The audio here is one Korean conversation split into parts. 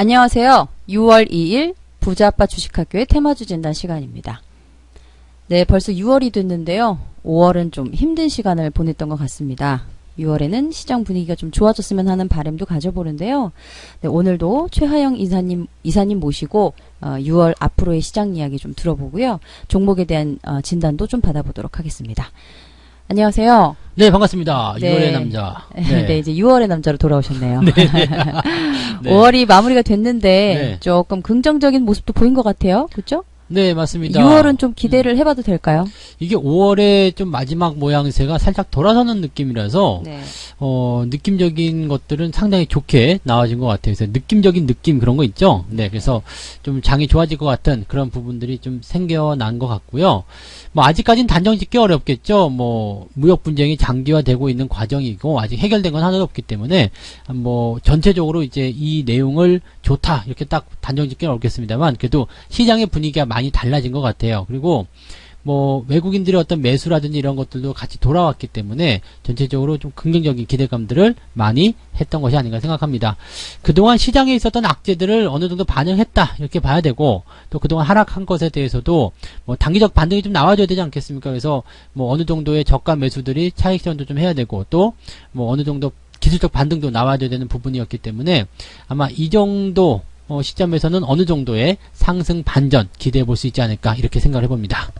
안녕하세요. 6월 2일 부자아빠 주식학교의 테마주 진단 시간입니다. 네, 벌써 6월이 됐는데요. 5월은 좀 힘든 시간을 보냈던 것 같습니다. 6월에는 시장 분위기가 좀 좋아졌으면 하는 바람도 가져보는데요. 네, 오늘도 최하영 이사님 모시고 6월 앞으로의 시장 이야기 좀 들어보고요. 종목에 대한 진단도 좀 받아보도록 하겠습니다. 안녕하세요. 네, 반갑습니다. 네. 6월의 남자. 네. 네, 이제 6월의 남자로 돌아오셨네요. 네. 네. 5월이 마무리가 됐는데 네. 조금 긍정적인 모습도 보인 것 같아요. 그렇죠? 네, 맞습니다. 6월은 좀 기대를 해봐도 될까요? 이게 5월의 좀 마지막 모양새가 살짝 돌아서는 느낌이라서 네. 느낌적인 것들은 상당히 좋게 나와진 것 같아요. 그래서 느낌적인 느낌 그런 거 있죠? 네, 그래서 좀 장이 좋아질 것 같은 그런 부분들이 좀 생겨난 것 같고요. 뭐 아직까지는 단정 짓기 어렵겠죠. 뭐 무역 분쟁이 장기화되고 있는 과정이고 아직 해결된 건 하나도 없기 때문에 뭐 전체적으로 이제 이 내용을 좋다 이렇게 딱 단정 짓기는 어렵겠습니다만 그래도 시장의 분위기가 많이 달라진 것 같아요. 그리고 뭐 외국인들의 어떤 매수라든지 이런 것들도 같이 돌아왔기 때문에 전체적으로 좀 긍정적인 기대감들을 많이 했던 것이 아닌가 생각합니다. 그동안 시장에 있었던 악재들을 어느 정도 반영했다 이렇게 봐야 되고 또 그동안 하락한 것에 대해서도 뭐 단기적 반등이 좀 나와줘야 되지 않겠습니까? 그래서 뭐 어느 정도의 저가 매수들이 차익 실현도 좀 해야 되고 또 뭐 어느 정도 기술적 반등도 나와줘야 되는 부분이었기 때문에 아마 이 정도 시점에서는 어느 정도의 상승 반전 기대해 볼 수 있지 않을까 이렇게 생각을 해봅니다.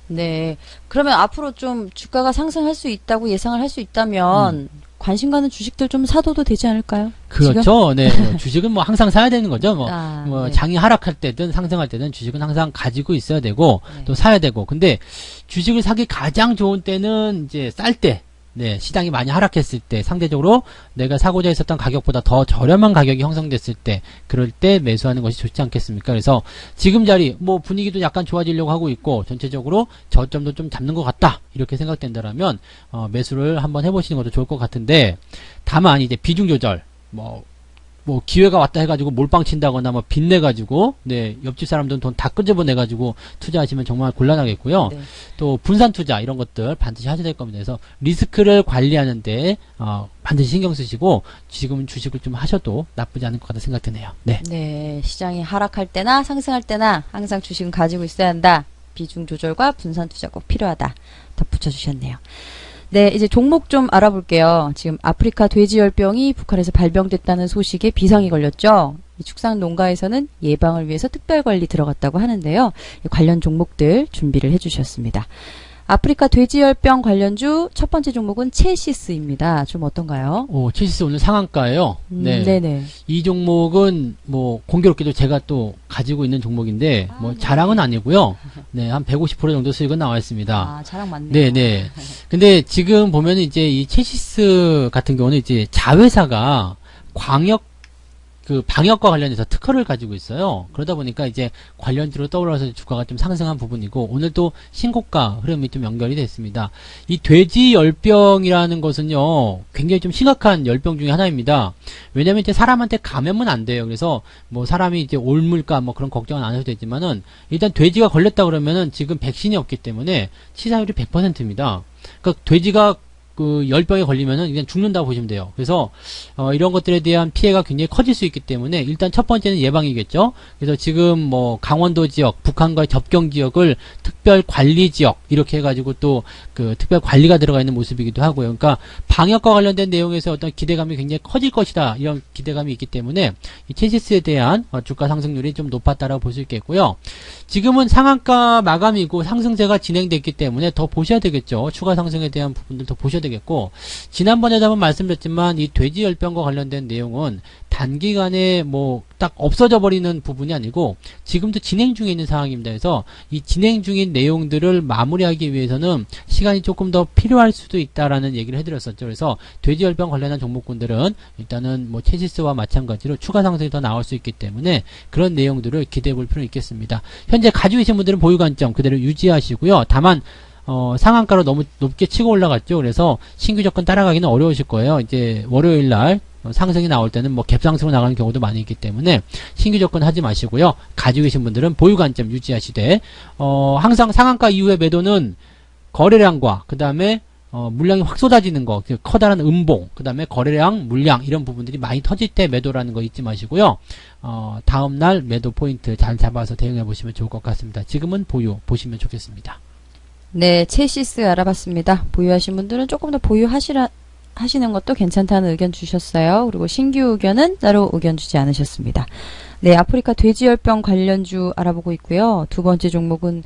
네. 그러면 앞으로 좀 주가가 상승할 수 있다고 예상을 할 수 있다면 관심 가는 주식들 좀 사둬도 되지 않을까요? 그렇죠. 네. 주식은 뭐 항상 사야 되는 거죠. 네. 장이 하락할 때든 상승할 때든 주식은 항상 가지고 있어야 되고 네. 또 사야 되고. 근데 주식을 사기 가장 좋은 때는 이제 쌀 때. 네, 시장이 많이 하락했을 때, 상대적으로 내가 사고자 했었던 가격보다 더 저렴한 가격이 형성됐을 때, 그럴 때 매수하는 것이 좋지 않겠습니까? 그래서 지금 자리, 뭐 분위기도 약간 좋아지려고 하고 있고, 전체적으로 저점도 좀 잡는 것 같다. 이렇게 생각된다라면, 매수를 한번 해보시는 것도 좋을 것 같은데, 다만 이제 비중 조절, 뭐 기회가 왔다 해가지고 몰빵 친다거나 뭐 빚내가지고 네 옆집 사람들은 돈 다 끄집어내가지고 투자하시면 정말 곤란하겠고요. 네. 또 분산 투자 이런 것들 반드시 하셔야 될 겁니다. 그래서 리스크를 관리하는데 반드시 신경 쓰시고 지금은 주식을 좀 하셔도 나쁘지 않을 것 같다 생각되네요. 네. 네. 시장이 하락할 때나 상승할 때나 항상 주식은 가지고 있어야 한다. 비중 조절과 분산 투자 꼭 필요하다. 덧붙여 주셨네요. 네, 이제 종목 좀 알아볼게요. 지금 아프리카 돼지열병이 북한에서 발병됐다는 소식에 비상이 걸렸죠. 축산 농가에서는 예방을 위해서 특별관리 들어갔다고 하는데요. 관련 종목들 준비를 해주셨습니다. 아프리카 돼지열병 관련주 첫 번째 종목은 체시스입니다. 좀 어떤가요? 체시스 오늘 상한가예요. 네. 네네. 이 종목은 뭐 공교롭게도 제가 또 가지고 있는 종목인데 뭐 자랑은 아니고요. 네, 한 150% 정도 수익은 나와 있습니다. 아, 자랑 맞네요. 네네. 근데 지금 보면 이제 이 체시스 같은 경우는 이제 자회사가 방역과 관련해서 특허를 가지고 있어요. 그러다 보니까 이제 관련주로 떠올라서 주가가 좀 상승한 부분이고, 오늘 또 신고가 흐름이 좀 연결이 됐습니다. 이 돼지 열병이라는 것은요, 굉장히 좀 심각한 열병 중에 하나입니다. 왜냐면 이제 사람한테 감염은 안 돼요. 그래서 뭐 사람이 이제 옮을까 뭐 그런 걱정은 안 하셔도 되지만은, 일단 돼지가 걸렸다 그러면은 지금 백신이 없기 때문에 치사율이 100%입니다. 그러니까 돼지가 열병에 걸리면은 그냥 죽는다고 보시면 돼요. 그래서, 이런 것들에 대한 피해가 굉장히 커질 수 있기 때문에, 일단 첫 번째는 예방이겠죠? 그래서 지금 뭐, 강원도 지역, 북한과의 접경 지역을 특별 관리 지역, 이렇게 해가지고 또, 특별 관리가 들어가 있는 모습이기도 하고요. 그러니까, 방역과 관련된 내용에서 어떤 기대감이 굉장히 커질 것이다. 이런 기대감이 있기 때문에, 이 체시스에 대한 주가 상승률이 좀 높았다라고 볼 수 있겠고요. 지금은 상한가 마감이고 상승세가 진행됐기 때문에 더 보셔야 되겠죠. 추가 상승에 대한 부분들 더 보셔야 되겠고, 지난번에도 한번 말씀드렸지만 이 돼지열병과 관련된 내용은 단기간에 뭐 딱 없어져 버리는 부분이 아니고 지금도 진행 중에 있는 상황입니다. 그래서 이 진행 중인 내용들을 마무리하기 위해서는 시간이 조금 더 필요할 수도 있다라는 얘기를 해드렸었죠. 그래서 돼지열병 관련한 종목군들은 일단은 뭐 체시스와 마찬가지로 추가 상승이 더 나올 수 있기 때문에 그런 내용들을 기대해 볼 필요는 있겠습니다. 현재 가지고 계신 분들은 보유 관점 그대로 유지하시고요. 다만 상한가로 너무 높게 치고 올라갔죠. 그래서 신규 접근 따라가기는 어려우실 거예요. 이제 월요일 날 상승이 나올 때는 뭐 갭상승으로 나가는 경우도 많이 있기 때문에 신규 접근 하지 마시고요. 가지고 계신 분들은 보유 관점 유지하시되 항상 상한가 이후의 매도는 거래량과 그 다음에 물량이 확 쏟아지는 거, 그 커다란 음봉, 그 다음에 거래량, 물량, 이런 부분들이 많이 터질 때 매도라는 거 잊지 마시고요. 다음날 매도 포인트 잘 잡아서 대응해 보시면 좋을 것 같습니다. 지금은 보유 보시면 좋겠습니다. 네, 체시스 알아봤습니다. 보유하신 분들은 조금 더 하시는 것도 괜찮다는 의견 주셨어요. 그리고 신규 의견은 따로 의견 주지 않으셨습니다. 네, 아프리카 돼지열병 관련주 알아보고 있고요. 두 번째 종목은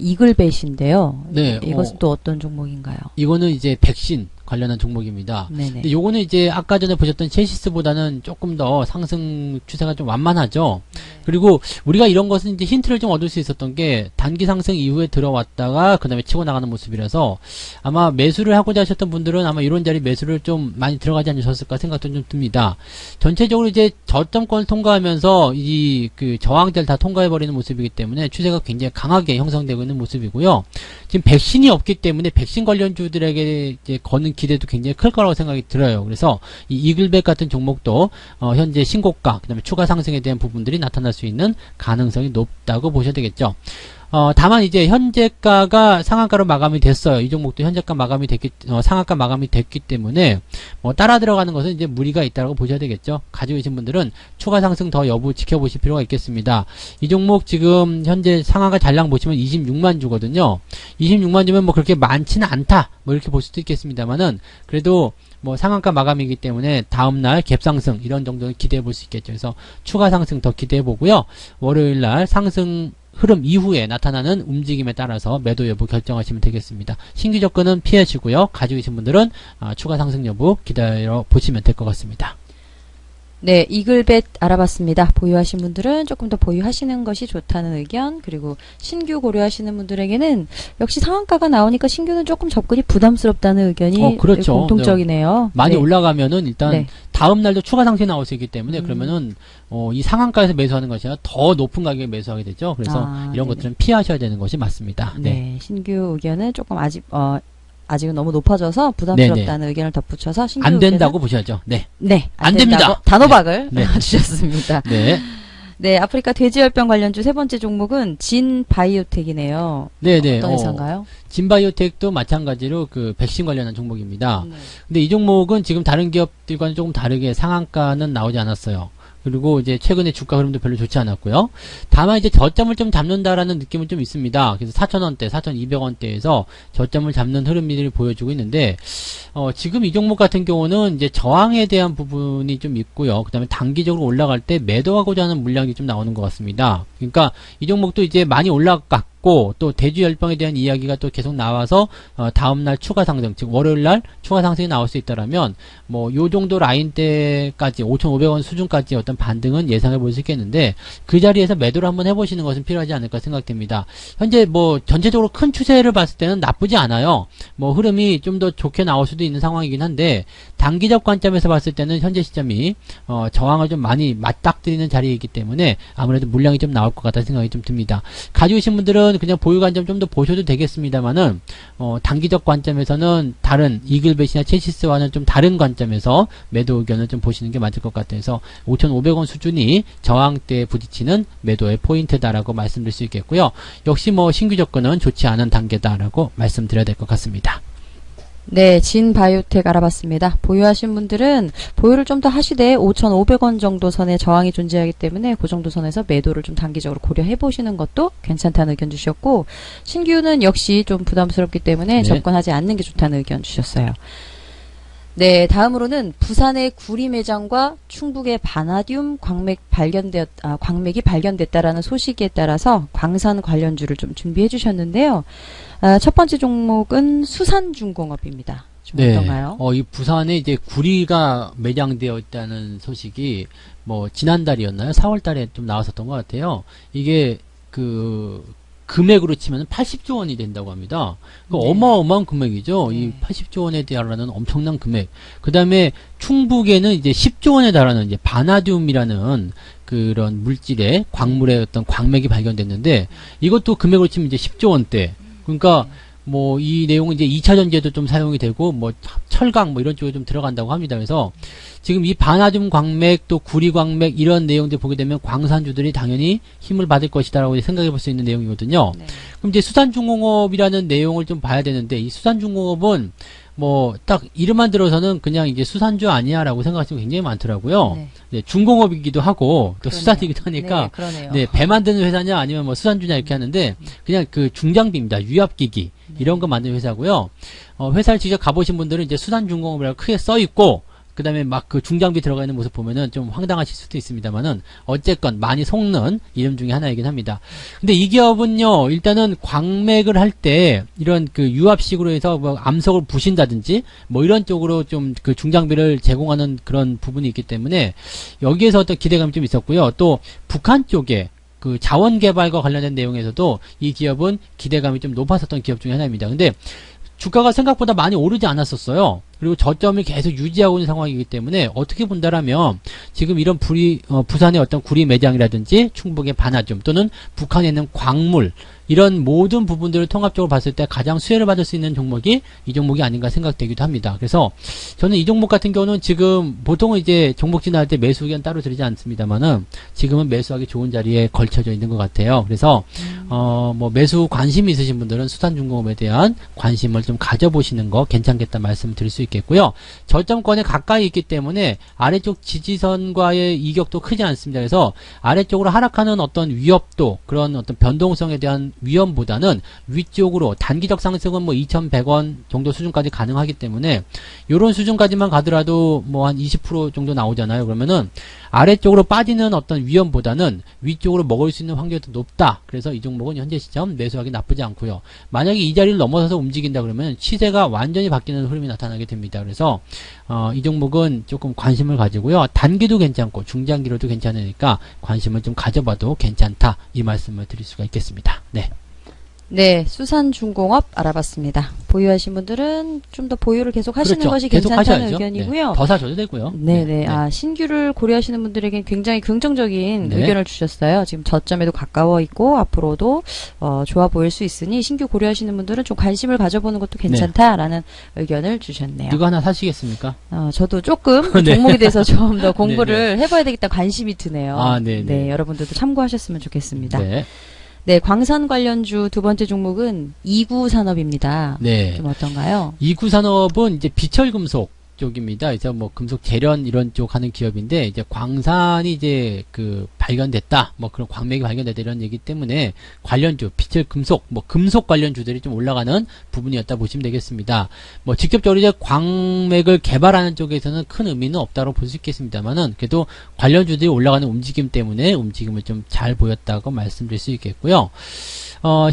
이글벳인데요. 네, 이것은 또 어떤 종목인가요? 이거는 이제 백신 관련한 종목입니다. 네네. 근데 요거는 이제 아까 전에 보셨던 체시스보다는 조금 더 상승 추세가 좀 완만하죠. 그리고 우리가 이런 것은 이제 힌트를 좀 얻을 수 있었던 게 단기 상승 이후에 들어왔다가 그 다음에 치고 나가는 모습이라서 아마 매수를 하고자 하셨던 분들은 아마 이런 자리 매수를 좀 많이 들어가지 않으셨을까 생각도 좀 듭니다. 전체적으로 이제 저점권을 통과하면서 그 저항대를 다 통과해버리는 모습이기 때문에 추세가 굉장히 강하게 형성되고 있는 모습이고요. 지금 백신이 없기 때문에 백신 관련주들에게 이제 거는 기대도 굉장히 클 거라고 생각이 들어요. 그래서 이 이글벳 같은 종목도 현재 신고가, 그 다음에 추가 상승에 대한 부분들이 나타날 수 있는 가능성이 높다고 보셔야 되겠죠. 다만 이제 현재가가 상한가로 마감이 됐어요. 이 종목도 현재가 마감이 상한가 마감이 됐기 때문에 따라 들어가는 것은 이제 무리가 있다고 보셔야 되겠죠. 가지고 계신 분들은 추가 상승 더 여부 지켜보실 필요가 있겠습니다. 이 종목 지금 현재 상한가 잔량 보시면 26만 주거든요. 26만 주면 그렇게 많지는 않다. 이렇게 볼 수도 있겠습니다만은 그래도 상한가 마감이기 때문에 다음날 갭상승 이런 정도는 기대해 볼 수 있겠죠. 그래서 추가 상승 더 기대해 보고요. 월요일날 상승 흐름 이후에 나타나는 움직임에 따라서 매도 여부 결정하시면 되겠습니다. 신규 접근은 피하시고요. 가지고 계신 분들은 추가 상승 여부 기다려 보시면 될 것 같습니다. 네, 이글벳 알아봤습니다. 보유하신 분들은 조금 더 보유하시는 것이 좋다는 의견, 그리고 신규 고려하시는 분들에게는 역시 상한가가 나오니까 신규는 조금 접근이 부담스럽다는 의견이 그렇죠. 공통적이네요. 많이 네. 올라가면은 일단 네. 다음 날도 추가 상승이 나올 수 있기 때문에 그러면은 이 상한가에서 매수하는 것이 아니라 더 높은 가격에 매수하게 되죠. 그래서 이런 네네. 것들은 피하셔야 되는 것이 맞습니다. 네, 신규 의견은 조금 아직은 너무 높아져서 부담스럽다는 의견을 덧붙여서 신규 안 된다고 보셔야죠. 네. 네, 안 된다고 됩니다. 단호박을 네. 주셨습니다. 네. 네, 아프리카 돼지열병 관련주 세 번째 종목은 진바이오텍이네요. 네네. 어떤 회사인가요? 진바이오텍도 마찬가지로 그 백신 관련한 종목입니다. 네. 근데 이 종목은 지금 다른 기업들과는 조금 다르게 상한가는 나오지 않았어요. 그리고 이제 최근에 주가 흐름도 별로 좋지 않았고요. 다만 이제 저점을 좀 잡는다라는 느낌은 좀 있습니다. 그래서 4,000원대, 4,200원대에서 저점을 잡는 흐름들이 보여주고 있는데, 지금 이 종목 같은 경우는 이제 저항에 대한 부분이 좀 있고요. 그 다음에 단기적으로 올라갈 때 매도하고자 하는 물량이 좀 나오는 것 같습니다. 그러니까 이 종목도 이제 많이 올라갔고, 또 대주열병에 대한 이야기가 또 계속 나와서 다음날 추가 상승, 즉 월요일날 추가 상승이 나올 수 있다라면 요 정도 라인대까지 5,500원 수준까지 어떤 반등은 예상해 볼 수 있겠는데 그 자리에서 매도를 한번 해보시는 것은 필요하지 않을까 생각됩니다. 현재 전체적으로 큰 추세를 봤을 때는 나쁘지 않아요. 흐름이 좀 더 좋게 나올 수도 있는 상황이긴 한데 단기적 관점에서 봤을 때는 현재 시점이 저항을 좀 많이 맞닥뜨리는 자리이기 때문에 아무래도 물량이 좀 나올 것 같다는 생각이 좀 듭니다. 가지고 계신 분들은 그냥 보유 관점 좀 더 보셔도 되겠습니다만은 단기적 관점에서는 다른 이글벳이나 체시스와는 좀 다른 관점에서 매도 의견을 좀 보시는 게 맞을 것 같아서 5,500원 수준이 저항대에 부딪히는 매도의 포인트다라고 말씀드릴 수 있겠고요. 역시 신규 접근은 좋지 않은 단계다라고 말씀드려야 될 것 같습니다. 네, 진바이오텍 알아봤습니다. 보유하신 분들은 보유를 좀 더 하시되 5,500원 정도 선에 저항이 존재하기 때문에 그 정도 선에서 매도를 좀 단기적으로 고려해 보시는 것도 괜찮다는 의견 주셨고 신규는 역시 좀 부담스럽기 때문에 네. 접근하지 않는 게 좋다는 의견 주셨어요. 네, 다음으로는 부산의 구리 매장과 충북의 바나듐 광맥이 발견됐다라는 소식에 따라서 광산 관련주를 좀 준비해 주셨는데요. 첫 번째 종목은 수산중공업입니다. 좀 어떤가요? 이 부산에 이제 구리가 매장되어 있다는 소식이 지난달이었나요? 4월달에 좀 나왔었던 것 같아요. 이게 금액으로 치면 80조 원이 된다고 합니다. 네. 어마어마한 금액이죠. 이 80조 원에 달하는 엄청난 금액. 그 다음에 충북에는 이제 10조 원에 달하는 이제 바나듐이라는 그런 물질의 광물의 어떤 광맥이 발견됐는데 이것도 금액으로 치면 이제 10조 원대. 그러니까 뭐 이 내용은 이제 2차 전지에도 좀 사용이 되고 뭐 철강 뭐 이런 쪽에 좀 들어간다고 합니다. 그래서 지금 이 바나듐 광맥 또 구리 광맥 이런 내용들 보게 되면 광산주들이 당연히 힘을 받을 것이다라고 생각해 볼 수 있는 내용이거든요. 네. 그럼 이제 수산중공업이라는 내용을 좀 봐야 되는데 이 수산중공업은 뭐 딱 이름만 들어서는 그냥 이제 수산주 아니야라고 생각하시는 분 굉장히 많더라고요. 네. 네, 중공업이기도 하고 또 그러네요. 수산이기도 하니까 네, 그러네요. 네, 배 만드는 회사냐 아니면 뭐 수산주냐 이렇게 하는데 그냥 그 중장비입니다. 유압기기 이런 거 만드는 회사고요. 회사를 직접 가보신 분들은 이제 수산중공업이라고 크게 써 있고 그 다음에 막 그 중장비 들어가 있는 모습 보면은 좀 황당하실 수도 있습니다만은 어쨌건 많이 속는 이름 중에 하나이긴 합니다. 근데 이 기업은요, 일단은 광맥을 할 때 이런 그 유압식으로 해서 뭐 암석을 부신다든지 뭐 이런 쪽으로 좀 그 중장비를 제공하는 그런 부분이 있기 때문에 여기에서 어떤 기대감이 좀 있었고요. 또 북한 쪽에 그 자원 개발과 관련된 내용에서도 이 기업은 기대감이 좀 높았었던 기업 중에 하나입니다. 근데 주가가 생각보다 많이 오르지 않았었어요. 그리고 저점을 계속 유지하고 있는 상황이기 때문에 어떻게 본다라면 지금 이런 부산의 어떤 구리 매장이라든지 충북의 바나듐 또는 북한에 있는 광물 이런 모든 부분들을 통합적으로 봤을 때 가장 수혜를 받을 수 있는 종목이 이 종목이 아닌가 생각되기도 합니다. 그래서 저는 이 종목 같은 경우는 지금 보통은 이제 종목 진행할 때 매수 의견 따로 드리지 않습니다만은 지금은 매수하기 좋은 자리에 걸쳐져 있는 것 같아요. 그래서 뭐 매수 관심이 있으신 분들은 수산중공업에 대한 관심을 좀 가져보시는 거 괜찮겠다 말씀을 드릴 수 있겠고요. 저점권에 가까이 있기 때문에 아래쪽 지지선과의 이격도 크지 않습니다. 그래서 아래쪽으로 하락하는 어떤 위협도 그런 어떤 변동성에 대한 위험보다는 위쪽으로 단기적 상승은 뭐 2,100원 정도 수준까지 가능하기 때문에 요런 수준까지만 가더라도 뭐 한 20% 정도 나오잖아요. 그러면은 아래쪽으로 빠지는 어떤 위험보다는 위쪽으로 먹을 수 있는 확률이 더 높다. 그래서 이 종목은 현재 시점 매수하기 나쁘지 않고요. 만약에 이 자리를 넘어서서 움직인다 그러면 시세가 완전히 바뀌는 흐름이 나타나게 됩니다. 그래서 이 종목은 조금 관심을 가지고요. 단기도 괜찮고 중장기로도 괜찮으니까 관심을 좀 가져봐도 괜찮다. 이 말씀을 드릴 수가 있겠습니다. 네. 네, 수산중공업 알아봤습니다. 보유하신 분들은 좀 더 보유를 계속 하시는 그렇죠. 것이 계속 괜찮다는 하셔야죠. 의견이고요. 네. 더 사줘도 되고요. 네네. 아, 신규를 고려하시는 분들에게 굉장히 긍정적인 네. 의견을 주셨어요. 지금 저점에도 가까워 있고 앞으로도 좋아 보일 수 있으니 신규 고려하시는 분들은 좀 관심을 가져보는 것도 괜찮다라는 의견을 주셨네요. 이거 하나 사시겠습니까? 저도 조금 그 네. 종목에 대해서 좀 더 공부를 해봐야 되겠다 관심이 드네요. 아, 네네. 네, 여러분들도 참고하셨으면 좋겠습니다. 네. 네, 광산 관련주 두 번째 종목은 이구산업입니다. 네. 좀 어떤가요? 이구산업은 이제 비철금속 쪽입니다. 그래서 뭐 금속 재련 이런 쪽 하는 기업인데 이제 광산이 이제 그 발견됐다. 뭐 그런 광맥이 발견됐다 이런 얘기 때문에 관련주 비철금속 뭐 금속 관련주들이 좀 올라가는 부분이었다 보시면 되겠습니다. 뭐 직접적으로 이제 광맥을 개발하는 쪽에서는 큰 의미는 없다고 볼 수 있겠습니다만은 그래도 관련주들이 올라가는 움직임 때문에 움직임을 좀 잘 보였다고 말씀드릴 수 있겠고요.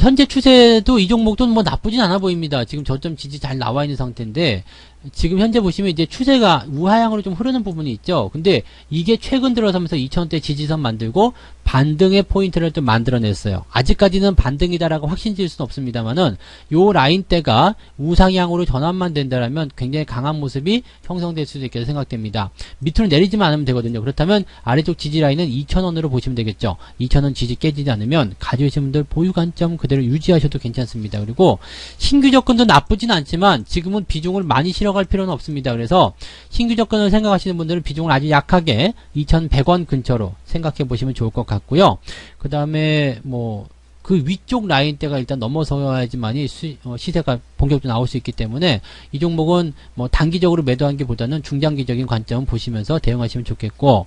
현재 추세도 이 종목도 뭐 나쁘진 않아 보입니다. 지금 저점 지지 잘 나와 있는 상태인데 지금 현재 보시면 이제 추세가 우하향으로 좀 흐르는 부분이 있죠. 근데 이게 최근 들어서면서 2,000원대 지지선 만들고 반등의 포인트를 좀 만들어냈어요. 아직까지는 반등이다라고 확신 지을 수는 없습니다만은 요 라인대가 우상향으로 전환만 된다라면 굉장히 강한 모습이 형성될 수도 있겠다 생각됩니다. 밑으로 내리지만 않으면 되거든요. 그렇다면 아래쪽 지지 라인은 2,000원으로 보시면 되겠죠. 2,000원 지지 깨지지 않으면 가져오신 분들 보유 관점 그대로 유지하셔도 괜찮습니다. 그리고 신규 접근도 나쁘진 않지만 지금은 비중을 많이 실어갈 필요는 없습니다. 그래서 신규 접근을 생각하시는 분들은 비중을 아주 약하게 2,100원 근처로 생각해 보시면 좋을 것 같고요. 그 다음에 뭐 그 위쪽 라인대가 일단 넘어서야지만이 시세가 본격적으로 나올 수 있기 때문에 이 종목은 뭐 단기적으로 매도한 게 보다는 중장기적인 관점 보시면서 대응하시면 좋겠고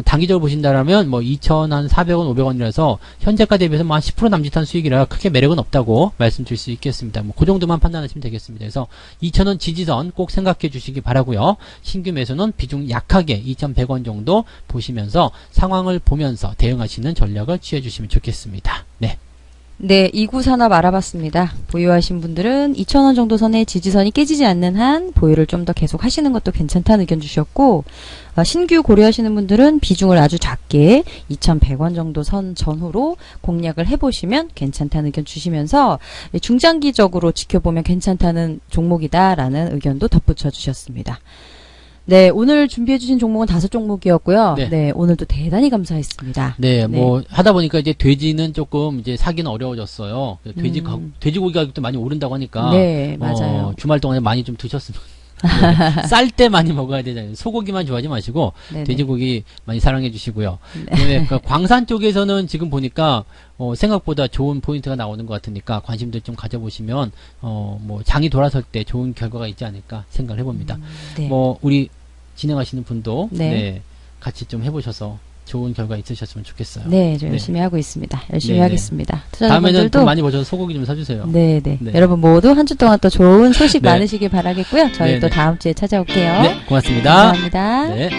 단기적으로 보신다라면 뭐 2,400원, 500원이라서 현재가 대비해서 뭐 한 10% 남짓한 수익이라 크게 매력은 없다고 말씀드릴 수 있겠습니다. 뭐 그 정도만 판단하시면 되겠습니다. 그래서 2,000원 지지선 꼭 생각해 주시기 바라고요. 신규 매수는 비중 약하게 2,100원 정도 보시면서 상황을 보면서 대응하시는 전략을 취해 주시면 좋겠습니다. 네. 네, 이구산업 알아봤습니다. 보유하신 분들은 2,000원 정도 선의 지지선이 깨지지 않는 한 보유를 좀 더 계속 하시는 것도 괜찮다는 의견 주셨고 신규 고려하시는 분들은 비중을 아주 작게 2,100원 정도 선 전후로 공략을 해보시면 괜찮다는 의견 주시면서 중장기적으로 지켜보면 괜찮다는 종목이다라는 의견도 덧붙여 주셨습니다. 네, 오늘 준비해주신 종목은 5종목이었고요. 네. 네, 오늘도 대단히 감사했습니다. 네, 뭐 하다 보니까 이제 돼지는 조금 이제 사기는 어려워졌어요. 돼지고기 가격도 많이 오른다고 하니까 네, 맞아요. 주말 동안에 많이 좀 드셨으면 네, 쌀 때 많이 먹어야 되잖아요. 소고기만 좋아하지 마시고 네네. 돼지고기 많이 사랑해 주시고요. 네. 네, 그 광산 쪽에서는 지금 보니까 생각보다 좋은 포인트가 나오는 것 같으니까 관심들 좀 가져보시면 뭐 장이 돌아설 때 좋은 결과가 있지 않을까 생각을 해봅니다. 네. 뭐 우리 진행하시는 분도 네. 네, 같이 좀 해보셔서 좋은 결과 있으셨으면 좋겠어요. 네, 저 열심히 하고 있습니다. 열심히 네네. 하겠습니다. 다음에는 투자자분들도 돈 많이 버셔서 소고기 좀 사주세요. 네, 네. 네. 여러분 모두 한 주 동안 또 좋은 소식 네. 많으시길 바라겠고요. 저희 네네. 또 다음 주에 찾아올게요. 네, 고맙습니다. 감사합니다. 네.